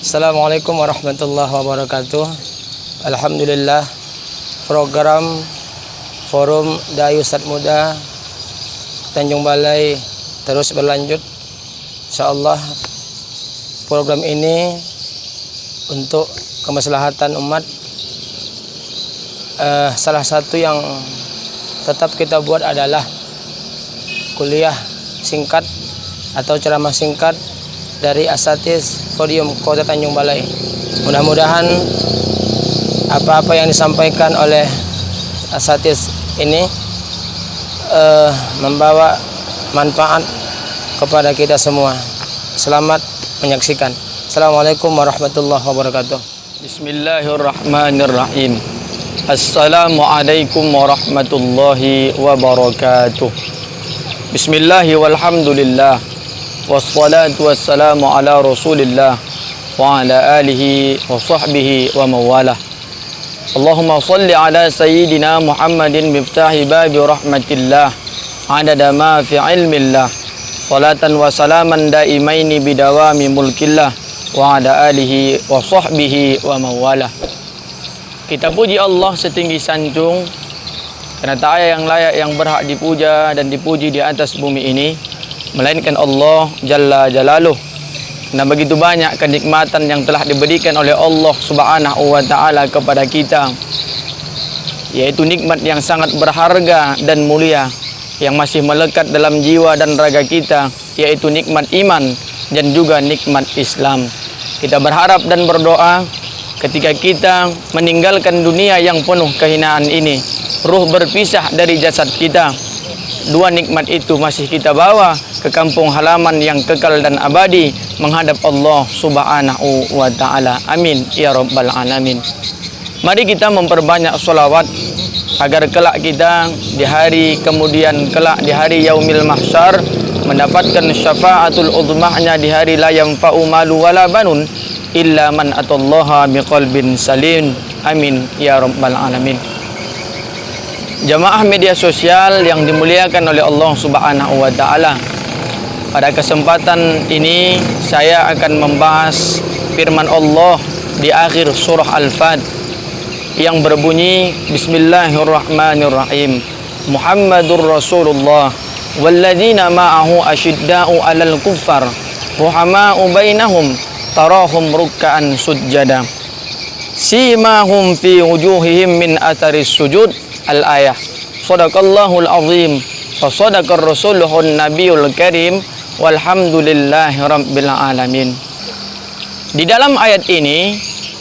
Assalamualaikum warahmatullahi wabarakatuh. Alhamdulillah, program Forum Dai Ustadz Muda Tanjung Balai terus berlanjut. Insyaallah program ini untuk kemaslahatan umat. Salah satu yang tetap kita buat adalah kuliah singkat atau ceramah singkat dari Asatiz Podium Kota Tanjung Balai. Mudah-mudahan apa-apa yang disampaikan oleh Asatiz ini membawa manfaat kepada kita semua. Selamat menyaksikan. Assalamualaikum warahmatullahi wabarakatuh. Bismillahirrahmanirrahim. Assalamualaikum warahmatullahi wabarakatuh. Bismillahi walhamdulillah. Wassalatu wassalamu ala rasulillah wa ala alihi wa sahbihi wa mawalah. Allahumma salli ala sayyidina Muhammadin miftahi babi rahmatillah adada ma fi ilmillah. Salatan wa salaman daimaini bidawami mulkillah wa ala alihi wa sahbihi wa mawalah. Kita puji Allah setinggi sanjung, karena tak ada yang layak yang berhak dipuja dan dipuji di atas bumi ini melainkan Allah Jalla Jalaluh. Nah, begitu banyak kenikmatan yang telah diberikan oleh Allah Subhanahu wa Ta'ala kepada kita, yaitu nikmat yang sangat berharga dan mulia yang masih melekat dalam jiwa dan raga kita, yaitu nikmat iman dan juga nikmat Islam. Kita berharap dan berdoa ketika kita meninggalkan dunia yang penuh kehinaan ini, ruh berpisah dari jasad kita, dua nikmat itu masih kita bawa ke kampung halaman yang kekal dan abadi menghadap Allah Subhanahu wa Ta'ala. Amin ya rabbal alamin. Mari kita memperbanyak sholawat agar kelak kita di hari kemudian kelak di hari yaumil mahsyar mendapatkan syafaatul uzmahnya di hari la yanfa'u malu wala banun illa man atallaha biqalbin salim. Amin ya rabbal alamin. Jamaah media sosial yang dimuliakan oleh Allah Subhanahu wa Ta'ala, pada kesempatan ini saya akan membahas firman Allah di akhir surah Al-Fat yang berbunyi Bismillahirrahmanirrahim. Muhammadur Rasulullah walladzina ma'ahu asyidda'u 'alal kuffar ruhama'u bainahum tarahum ruk'an sujjada simahum fi wujuhihim min atharis sujud. Al-ayah. Shadaqallahul azim wa shadaqar rasuluhun nabiyul karim walhamdulillahi rabbil alamin. Di dalam ayat ini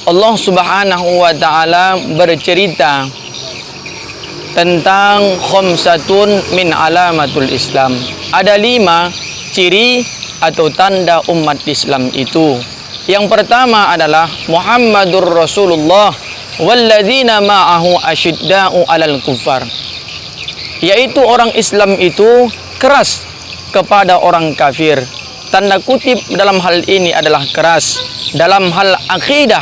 Allah Subhanahu wa Ta'ala bercerita tentang khamsatun min alamatul Islam. Ada 5 ciri atau tanda umat Islam itu. Yang pertama adalah Muhammadur Rasulullah walladzina ma'ahu asyidda'u 'alal kuffar, yaitu orang Islam itu keras kepada orang kafir. Tanda kutip dalam hal ini adalah keras dalam hal akidah,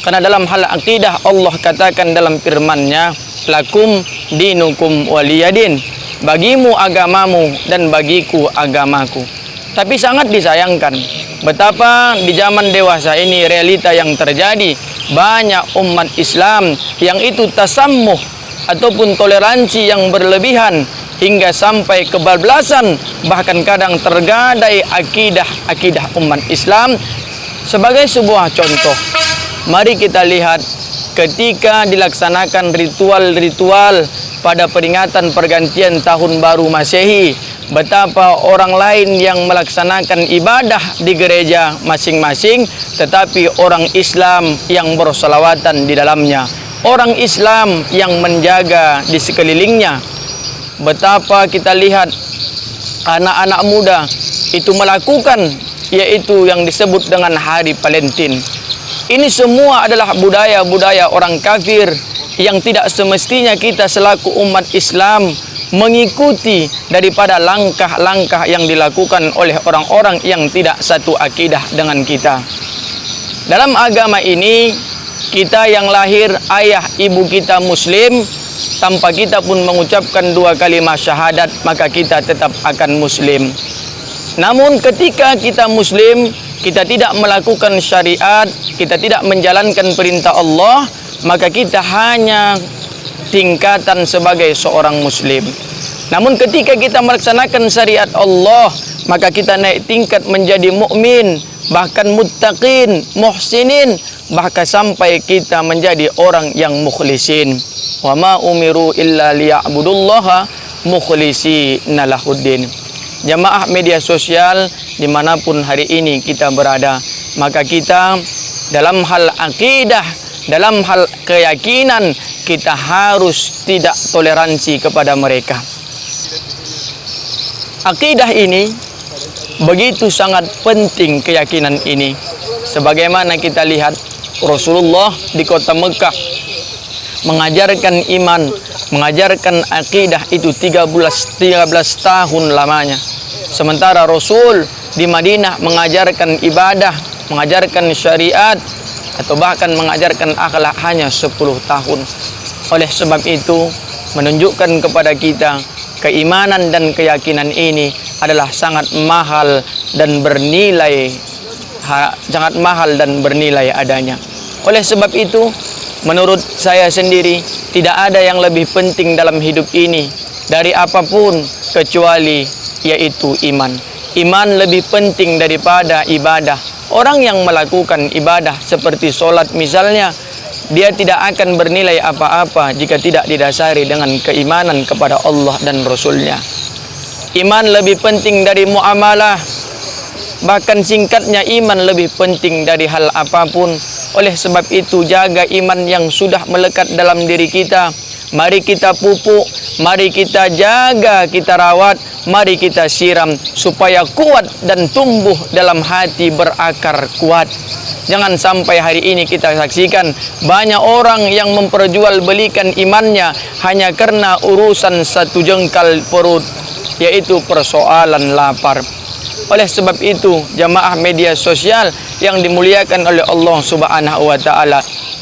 karena dalam hal akidah Allah katakan dalam firman-Nya lakum dinukum waliyadin, bagimu agamamu dan bagiku agamaku. Tapi sangat disayangkan betapa di zaman dewasa ini realita yang terjadi, banyak umat Islam yang itu tasammuh ataupun toleransi yang berlebihan hingga sampai kebablasan, bahkan kadang tergadai akidah umat Islam. Sebagai sebuah contoh, mari kita lihat ketika dilaksanakan ritual-ritual pada peringatan pergantian tahun baru Masehi, betapa orang lain yang melaksanakan ibadah di gereja masing-masing, tetapi orang Islam yang bersolawatan di dalamnya, orang Islam yang menjaga di sekelilingnya. Betapa kita lihat anak-anak muda itu melakukan, yaitu yang disebut dengan hari Valentin. Ini semua adalah budaya-budaya orang kafir yang tidak semestinya kita selaku umat Islam mengikuti daripada langkah-langkah yang dilakukan oleh orang-orang yang tidak satu akidah dengan kita. Dalam agama ini, kita yang lahir ayah ibu kita muslim, tanpa kita pun mengucapkan 2 kalimat syahadat, maka kita tetap akan muslim. Namun ketika kita muslim, kita tidak melakukan syariat, kita tidak menjalankan perintah Allah, maka kita hanya tingkatan sebagai seorang muslim. Namun ketika kita melaksanakan syariat Allah, maka kita naik tingkat menjadi mukmin, bahkan muttaqin, muhsinin, bahkan sampai kita menjadi orang yang mukhlisin. Wa ma umiru illa liya'budullaha mukhlishina lahuddin. Jamaah media sosial dimanapun hari ini kita berada, maka kita dalam hal akidah, dalam hal keyakinan, kita harus tidak toleransi kepada mereka. Akidah ini begitu sangat penting, keyakinan ini. Sebagaimana kita lihat Rasulullah di kota Mekah mengajarkan iman, mengajarkan akidah itu 13 tahun lamanya. Sementara Rasul di Madinah mengajarkan ibadah, mengajarkan syariat, atau bahkan mengajarkan akhlak hanya 10 tahun. Oleh sebab itu, menunjukkan kepada kita keimanan dan keyakinan ini adalah sangat mahal dan bernilai, adanya. Oleh sebab itu, menurut saya sendiri, tidak ada yang lebih penting dalam hidup ini dari apapun kecuali yaitu iman. Iman lebih penting daripada ibadah. Orang yang melakukan ibadah seperti sholat misalnya, dia tidak akan bernilai apa-apa jika tidak didasari dengan keimanan kepada Allah dan Rasul-Nya. Iman lebih penting dari muamalah. Bahkan singkatnya, iman lebih penting dari hal apapun. Oleh sebab itu, jaga iman yang sudah melekat dalam diri kita. Mari kita pupuk, mari kita jaga, kita rawat, mari kita siram supaya kuat dan tumbuh dalam hati, berakar kuat. Jangan sampai hari ini kita saksikan banyak orang yang memperjualbelikan imannya hanya karena urusan satu jengkal perut, yaitu persoalan lapar. Oleh sebab itu, jamaah media sosial yang dimuliakan oleh Allah Subhanahu wa taala,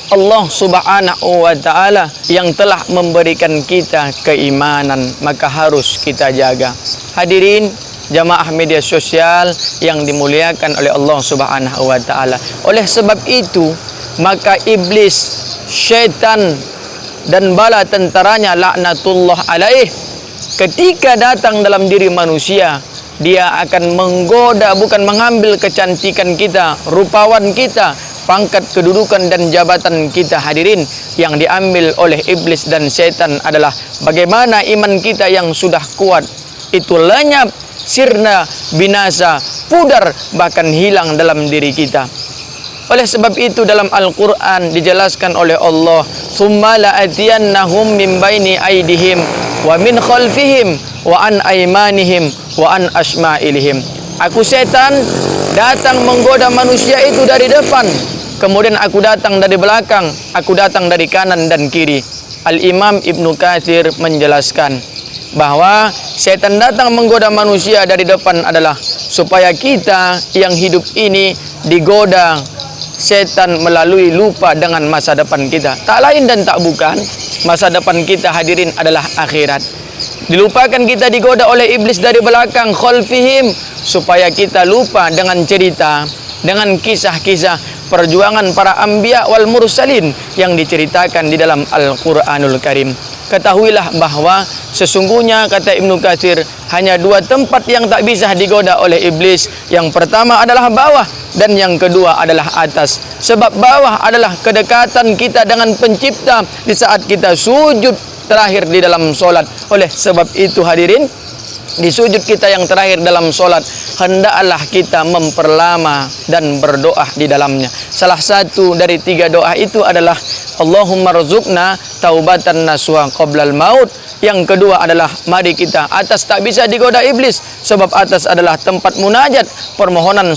Allah Subhanahu wa taala yang telah memberikan kita keimanan, maka harus kita jaga. Hadirin jamaah media sosial yang dimuliakan oleh Allah Subhanahu wa taala. Oleh sebab itu, maka iblis, syaitan dan bala tentaranya laknatullah alaih, ketika datang dalam diri manusia, dia akan menggoda, bukan mengambil kecantikan kita, rupawan kita, pangkat kedudukan dan jabatan kita. Hadirin, yang diambil oleh iblis dan setan adalah bagaimana iman kita yang sudah kuat itu lenyap, sirna, binasa, pudar, bahkan hilang dalam diri kita. Oleh sebab itu dalam Al-Quran dijelaskan oleh Allah, "Tsumma la'atiyannahum min baini aydihim wa min khalfihim wa an aymanihim wa an asma'ilihim." Aku setan datang menggoda manusia itu dari depan, kemudian aku datang dari belakang, aku datang dari kanan dan kiri. Al-Imam Ibnu Katsir menjelaskan bahwa setan datang menggoda manusia dari depan adalah supaya kita yang hidup ini digoda setan melalui lupa dengan masa depan kita. Tak lain dan tak bukan, masa depan kita, hadirin, adalah akhirat. Dilupakan kita, digoda oleh iblis dari belakang, khalfihim, supaya kita lupa dengan cerita, dengan kisah-kisah perjuangan para anbiya wal mursalin yang diceritakan di dalam Al-Quranul Karim. Ketahuilah bahwa sesungguhnya, kata Ibnu Katsir, hanya dua tempat yang tak bisa digoda oleh iblis. Yang pertama adalah bawah, dan yang kedua adalah atas. Sebab bawah adalah kedekatan kita dengan pencipta di saat kita sujud terakhir di dalam solat. Oleh sebab itu hadirin, di sujud kita yang terakhir dalam solat, hendaklah kita memperlama dan berdoa di dalamnya. Salah satu dari 3 doa itu adalah Allahumma rzuqna taubatan nasuha qoblal maut. Yang kedua adalah mari kita, atas tak bisa digoda iblis, sebab atas adalah tempat munajat, permohonan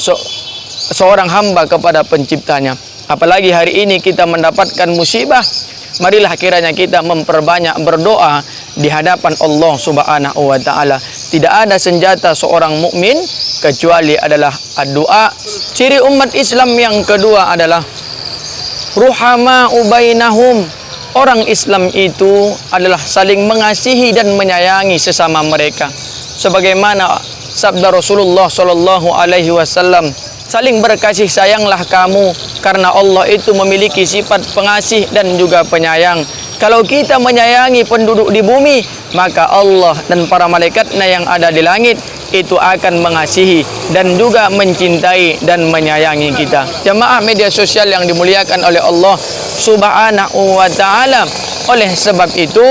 seorang hamba kepada penciptanya. Apalagi hari ini kita mendapatkan musibah, marilah kiranya kita memperbanyak berdoa di hadapan Allah Subhanahu wa taala. Tidak ada senjata seorang mukmin kecuali adalah doa. Ciri umat Islam yang kedua adalah ruhama ubainahum. Orang Islam itu adalah saling mengasihi dan menyayangi sesama mereka. Sebagaimana sabda Rasulullah sallallahu alaihi wasallam saling berkasih sayanglah kamu, karena Allah itu memiliki sifat pengasih dan juga penyayang. Kalau kita menyayangi penduduk di bumi, maka Allah dan para malaikatnya yang ada di langit itu akan mengasihi dan juga mencintai dan menyayangi kita. Jemaah media sosial yang dimuliakan oleh Allah Subhanahu wa taala. Oleh sebab itu,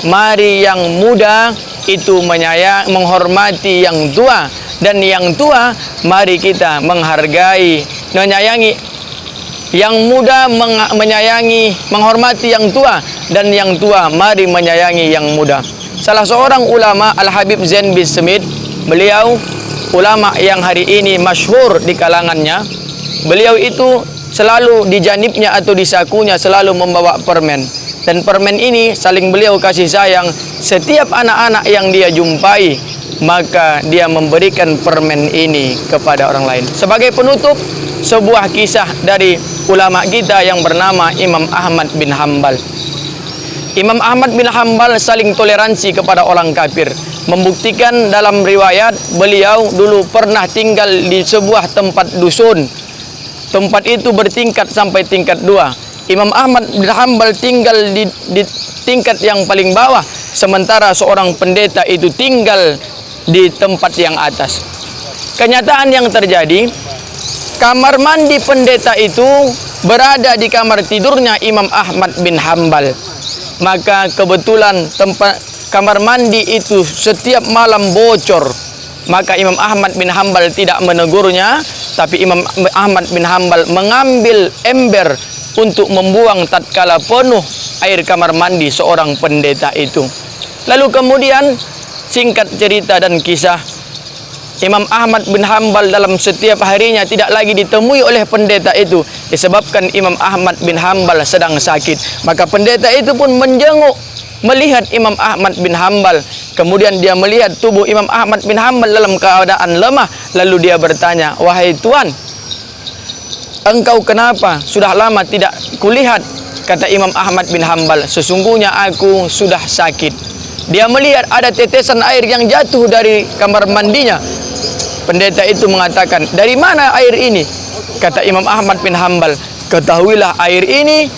mari yang muda itu menghormati yang tua, dan yang tua mari kita menghargai, menyayangi yang muda, menyayangi, menghormati yang tua, dan yang tua mari menyayangi yang muda. Salah seorang ulama, Al-Habib Zain bin Smith, beliau ulama yang hari ini masyhur di kalangannya. Beliau itu selalu di janibnya atau di sakunya selalu membawa permen, dan permen ini saling beliau kasih sayang. Setiap anak-anak yang dia jumpai, maka dia memberikan permen ini kepada orang lain. Sebagai penutup, sebuah kisah dari ulama kita yang bernama Imam Ahmad bin Hanbal. Imam Ahmad bin Hanbal saling toleransi kepada orang kafir. Membuktikan dalam riwayat, beliau dulu pernah tinggal di sebuah tempat dusun. Tempat itu bertingkat sampai tingkat 2. Imam Ahmad bin Hanbal tinggal di tingkat yang paling bawah, sementara seorang pendeta itu tinggal di tempat yang atas. Kenyataan yang terjadi, kamar mandi pendeta itu berada di kamar tidurnya Imam Ahmad bin Hanbal. Maka kebetulan tempat kamar mandi itu setiap malam bocor. Maka Imam Ahmad bin Hanbal tidak menegurnya, tapi Imam Ahmad bin Hanbal mengambil ember untuk membuang tatkala penuh air kamar mandi seorang pendeta itu. Lalu kemudian, singkat cerita dan kisah, Imam Ahmad bin Hanbal dalam setiap harinya tidak lagi ditemui oleh pendeta itu, disebabkan Imam Ahmad bin Hanbal sedang sakit. Maka pendeta itu pun menjenguk, melihat Imam Ahmad bin Hanbal. Kemudian dia melihat tubuh Imam Ahmad bin Hanbal dalam keadaan lemah. Lalu dia bertanya, "Wahai Tuan, engkau kenapa? Sudah lama tidak kulihat." Kata Imam Ahmad bin Hanbal, "Sesungguhnya aku sudah sakit." Dia melihat ada tetesan air yang jatuh dari kamar mandinya. Pendeta itu mengatakan, "Dari mana air ini?" Kata Imam Ahmad bin Hanbal, "Ketahuilah air ini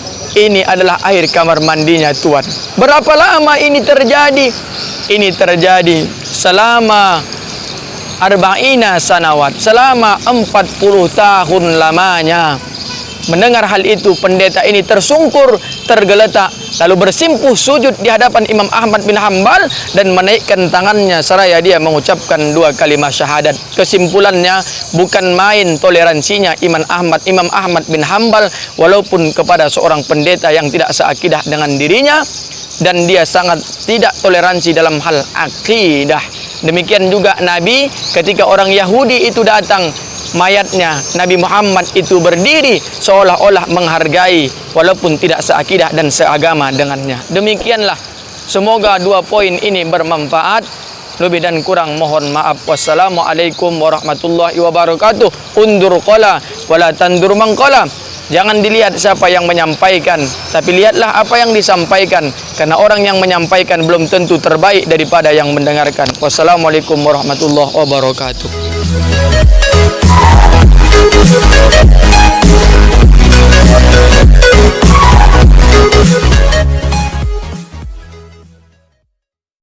adalah air kamar mandinya Tuan." Berapa lama ini terjadi? Ini terjadi selama arba'ina sanawat, selama 40 tahun lamanya. Mendengar hal itu, pendeta ini tersungkur, tergeletak, lalu bersimpuh sujud di hadapan Imam Ahmad bin Hanbal dan menaikkan tangannya seraya dia mengucapkan 2 kalimat syahadat. Kesimpulannya, bukan main toleransinya Imam Ahmad bin Hanbal walaupun kepada seorang pendeta yang tidak seakidah dengan dirinya, dan dia sangat tidak toleransi dalam hal akidah. Demikian juga Nabi, ketika orang Yahudi itu datang, mayatnya Nabi Muhammad itu berdiri seolah-olah menghargai walaupun tidak seakidah dan seagama dengannya. Demikianlah, semoga 2 poin ini bermanfaat. Lebih dan kurang mohon maaf. Wassalamualaikum warahmatullahi wabarakatuh. Undur qala wala tandur man qala. Jangan dilihat siapa yang menyampaikan, tapi lihatlah apa yang disampaikan, karena orang yang menyampaikan belum tentu terbaik daripada yang mendengarkan. Wassalamualaikum warahmatullahi wabarakatuh.